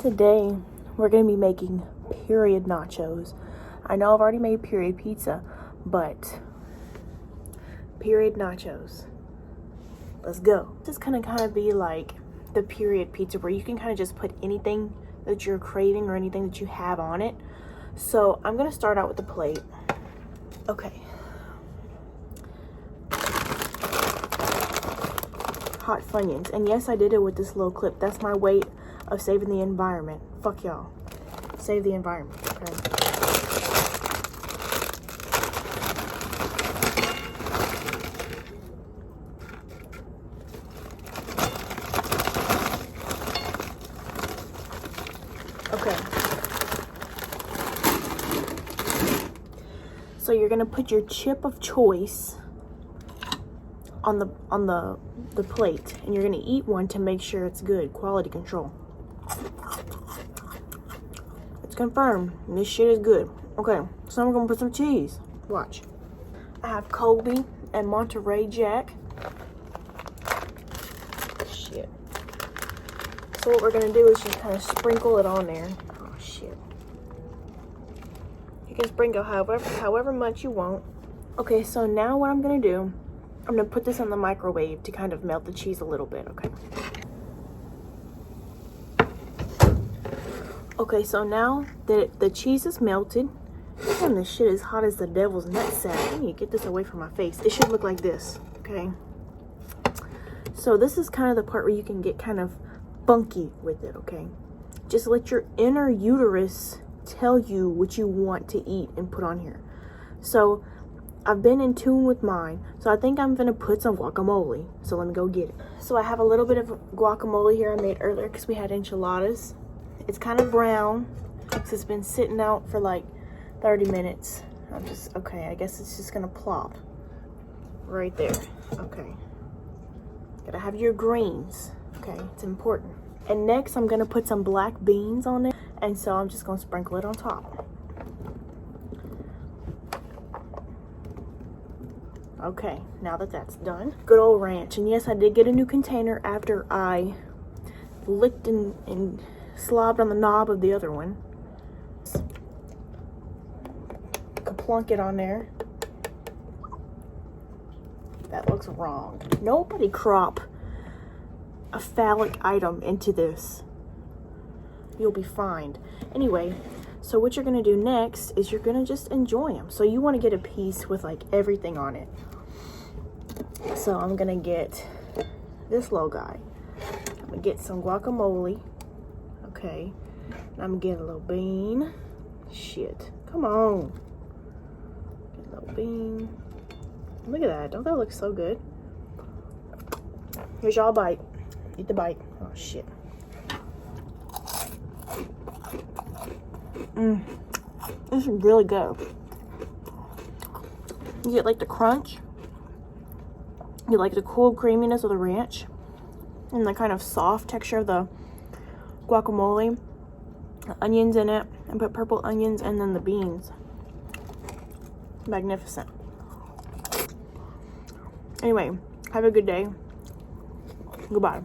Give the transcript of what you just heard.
Today, we're going to be making period nachos. I know I've already made period pizza, but period nachos. Let's go. This is going to kind of be like the period pizza where you can kind of just put anything that you're craving or anything that you have on it. So I'm going to start out with the plate. Okay. Hot Funyuns. And yes, I did it with this little clip. That's my way of saving the environment. Fuck y'all. Save the environment, okay? Okay. So you're gonna put your chip of choice on the plate, and you're gonna eat one to make sure it's good. Quality control. It's confirmed. This shit is good. Okay, so I'm gonna put some cheese. Watch. I have Colby and Monterey Jack. Shit. So what we're gonna do is just kind of sprinkle it on there. Oh shit. You can sprinkle however much you want. Okay, so now what I'm gonna do, I'm gonna put this in the microwave to kind of melt the cheese a little bit, okay? Okay, so now that the cheese is melted, and this shit is hot as the devil's nutsack. I need to get this away from my face. It should look like this, okay? So this is kind of the part where you can get kind of funky with it, okay? Just let your inner uterus tell you what you want to eat and put on here. So I've been in tune with mine, so I think I'm gonna put some guacamole. So let me go get it. So I have a little bit of guacamole here I made earlier because we had enchiladas. It's kind of brown because it's been sitting out for like 30 minutes. Okay, I guess it's just gonna plop right there. Okay. Gotta have your greens. Okay, it's important. And next I'm gonna put some black beans on there. And so I'm just gonna sprinkle it on top. Okay, now that that's done, good old ranch. And yes, I did get a new container after I licked and slobbed on the knob of the other one. Plunk it on there. That looks wrong. Nobody crop a phallic item into this. You'll be fined. Anyway, so what you're gonna do next is you're gonna just enjoy them. So you want to get a piece with like everything on it. So I'm gonna get this little guy. I'm gonna get some guacamole. Okay. And I'm gonna get a little bean. Shit. Come on. Get a little bean. Look at that. Don't that look so good? Here's y'all bite. Eat the bite. Oh shit. This is really good. You get like the crunch. You like the cool creaminess of the ranch. And the kind of soft texture of the guacamole. The onions in it. I put purple onions and then the beans. Magnificent. Anyway, have a good day. Goodbye.